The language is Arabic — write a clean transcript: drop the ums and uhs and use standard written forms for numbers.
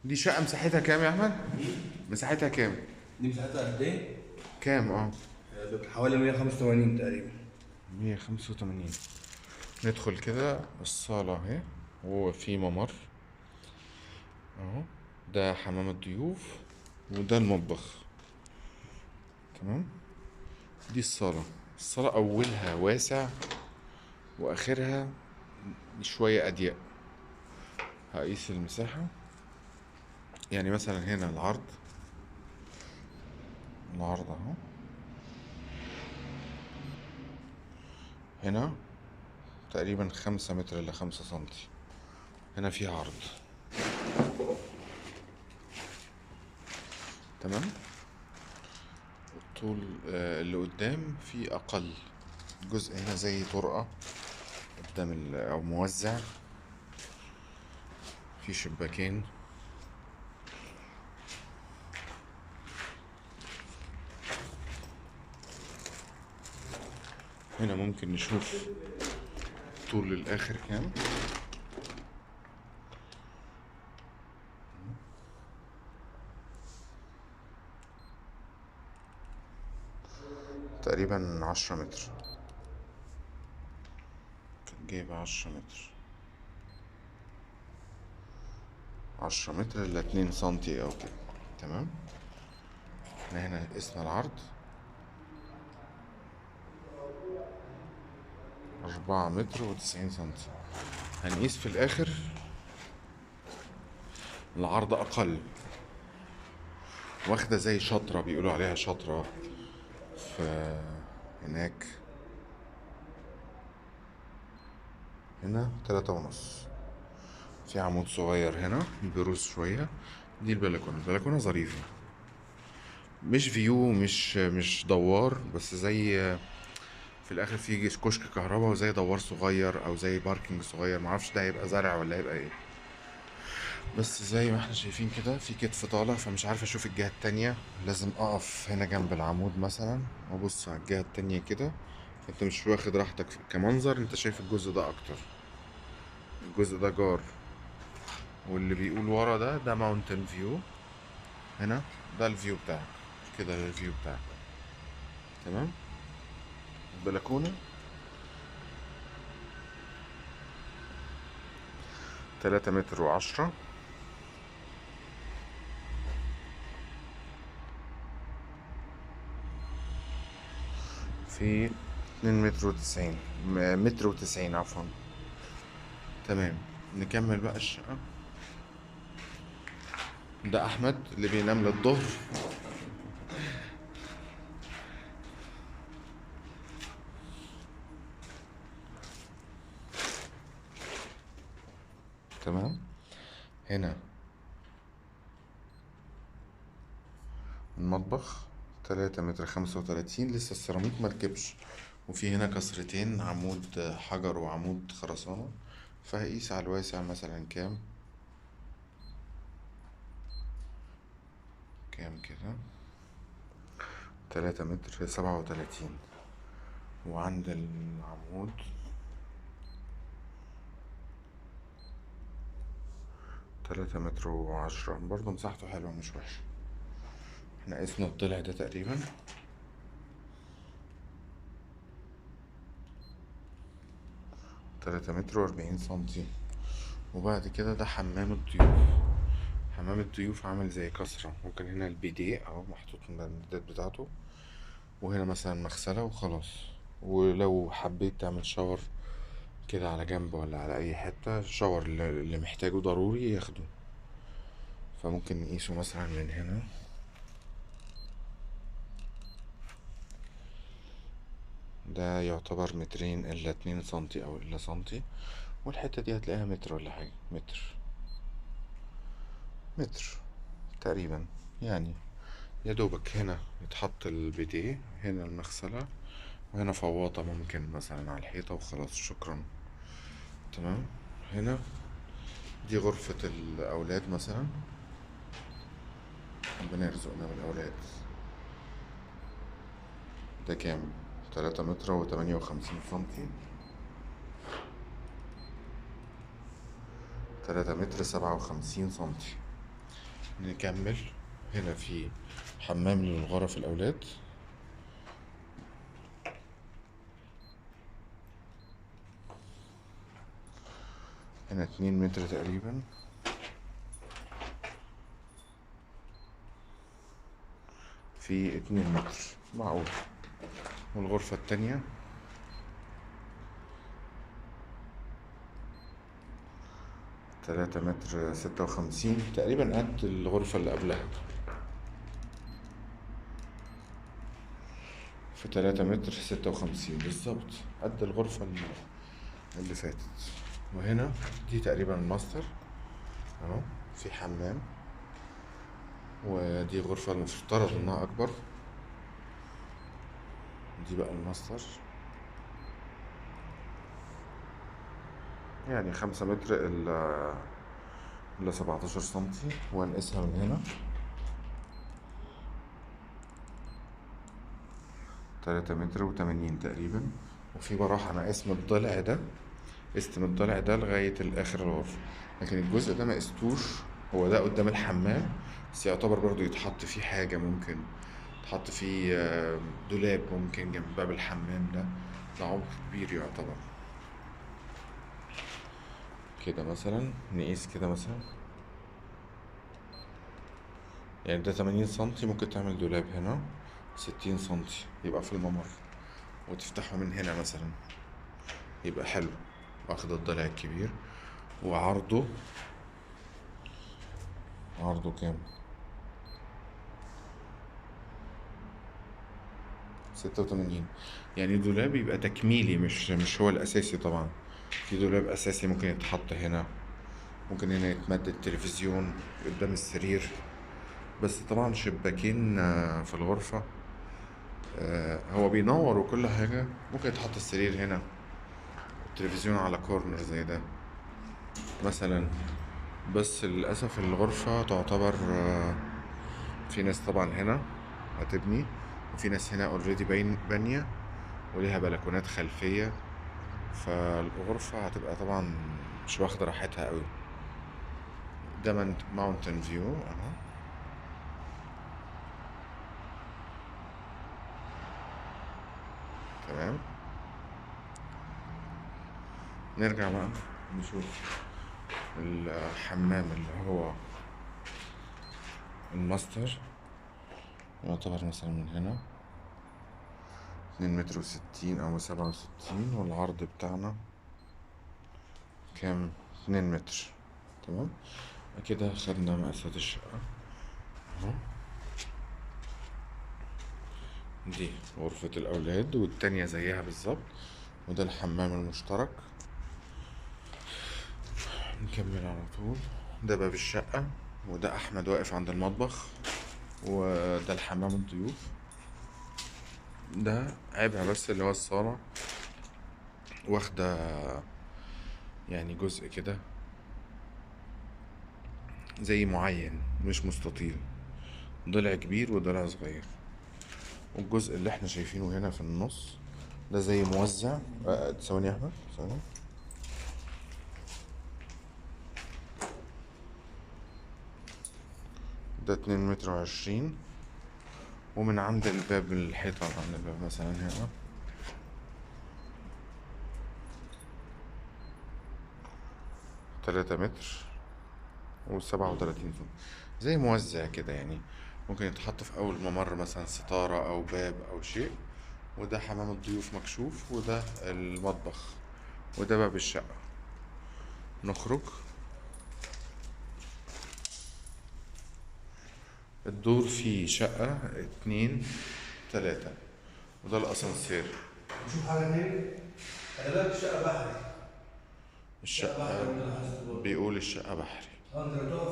دي شقة مساحتها كام يا أحمد؟ مساحتها كام؟ دي مساحتها قد ايه؟ كام حوالي 185 تقريبا. 185. ندخل كده الصالة اهي، وفي ممر اهو. ده حمام الضيوف وده المطبخ. تمام. دي الصالة. الصالة أولها واسع وآخرها شوية أضيق. هقيس المساحة. يعني مثلا هنا العرض اهو. هنا تقريبا 5 متر إلا 5 سنتي. هنا فيها عرض. تمام. الطول اللي قدام فيه أقل. جزء هنا زي طرقة قدام أو موزع. في شباكين. هنا ممكن نشوف طول الآخر كام. تقريبا 10 متر. كان جايب 10 متر. 10 متر إلا 2 سنتي أو كده. تمام. احنا هنا قسنا العرض 4 متر و90 سنتي. هنقيس في الآخر العرض أقل. واخدة زي شطرة، بيقولوا عليها شطرة في هناك. هنا 3.5. في عمود صغير هنا بيروز شوية. دي البلكونة ظريفة. مش فيو، مش دوار، بس زي في الاخر في كشك كهرباء وزي دوار صغير او زي باركينج صغير. معرفش ده هيبقى زرع ولا هيبقى ايه. بس زي ما احنا شايفين كده في كتف طالع، فمش عارف اشوف الجهة التانية. لازم اقف هنا جنب العمود مثلا وابص على الجهة التانية كده. انت مش واخد راحتك كمنظر، انت شايف الجزء ده اكتر. الجزء ده جار. واللي بيقول ورا ده ماونتن فيو. هنا ده الفيو بتاعك. كده الفيو بتاعك. تمام. البلكونة 3 متر و10. في 2 متر و90. متر و90 عفوا. تمام. نكمل بقى الشقة. ده أحمد اللي بينام للظهر. تمام. هنا المطبخ 3 متر 35. لسه السيراميك مركبش. وفي هنا كسرتين، عمود حجر وعمود خرسانة. فهقيس على الواسع مثلا كام. كام كده. 3 متر 37. وعند العمود 3 متر و10. برضه مساحته حلوة مش وحشة. احنا قسنا الضلع ده تقريبا 3 متر و40 سنتي. وبعد كده ده حمام الضيوف. حمام الضيوف عامل زي كسرة. ممكن هنا البيديه اهو محطوط المبدات بتاعته. وهنا مثلا مغسلة وخلاص. ولو حبيت تعمل شاور كده على جنب ولا على اي حتة، شاور اللي محتاجه ضروري ياخده. فممكن نقيسه مثلا من هنا. ده يعتبر مترين الا 2 سنتي او الا سنتي. والحتة دي هتلاقيها متر ولا حاجة. متر تقريبا يعني. يا دوبك هنا يتحط البيديه، هنا المغسلة، وهنا فواطة ممكن مثلا على الحيطة وخلاص شكرا. تمام. هنا دي غرفة الأولاد مثلا. ربنا يرزقنا بالأولاد. ده كام؟ 3 متر و58 سنتي. 3 متر 57 سنتي. نكمل. هنا في حمام للغرف الأولاد. هنا 2 متر تقريبا. في 2 متر معقول. والغرفة التانية 3 متر 56 تقريبا، قد الغرفة اللي قبلها. في 3 متر 56 بالظبط، قد الغرفة اللي فاتت. وهنا دي تقريبا الماستر اهو، في حمام. ودي غرفة المفترض انها اكبر. دي بقى الماستر، يعني 5 متر إلا 17 سنتي. وهنقيسها من هنا 3 متر و80 تقريبا. وفي براحة أنا قسم الضلع ده، قسم الضلع ده لغاية الآخر الغرفة، لكن الجزء ده ما قستوش. هو ده قدام الحمام، بس يعتبر برضو يتحط فيه حاجة، ممكن يتحط فيه دولاب ممكن جنب باب الحمام ده. ده عمق كبير يعتبر. كده مثلا نقيس كده مثلا، يعني ده 80 سنتي. ممكن تعمل دولاب هنا 60 سنتي، يبقى في الممر، وتفتحه من هنا مثلا، يبقى حلو. واخد الضلع الكبير. وعرضه، عرضه كام؟ 86. يعني دولاب يبقى تكميلي، مش هو الأساسي طبعا. في دولاب أساسي ممكن يتحط هنا، ممكن هنا يتمد التلفزيون قدام السرير. بس طبعا شباكين في الغرفة. هو بينور وكل حاجة. ممكن يتحط السرير هنا، التلفزيون على كورنر زي ده مثلا. بس للأسف الغرفة تعتبر في ناس طبعا هنا هتبني، وفي ناس هنا اوريدي بانية وليها بلكونات خلفية. فالغرفة هتبقى طبعا مش واخدة راحتها قوي. ده ماونتن فيو اهو. تمام. نرجع بقى نشوف الحمام اللي هو الماستر. يعتبر مثلا من هنا 2 متر و60 أو 67. والعرض بتاعنا كام؟ 2 متر. تمام. كده خدنا مقاسات الشقة اهو. دي غرفة الأولاد، والتانية زيها بالظبط. وده الحمام المشترك. نكمل على طول. ده باب الشقة، وده أحمد واقف عند المطبخ. وده الحمام الضيوف. ده عيبها بس اللي هو الصالة واخدة يعني جزء كده زي معين، مش مستطيل. ضلع كبير وضلع صغير. والجزء اللي احنا شايفينه هنا في النص ده زي موزع. ثواني يا أحمد، ثواني. ده 2 متر و20. ومن عند الباب، الحيطة عند الباب مثلا هنا 3 متر و37 سم. زي موزع كده يعني. ممكن يتحط في أول ممر مثلا ستارة أو باب أو شيء. وده حمام الضيوف مكشوف. وده المطبخ. وده باب الشقة. نخرج. الدور فيه شقة 2 3. وده الأسانسير. نشوف حاجة تاني. خلي بالك الشقة بحري. الشقة بيقول الشقة بحري. انت لو تقف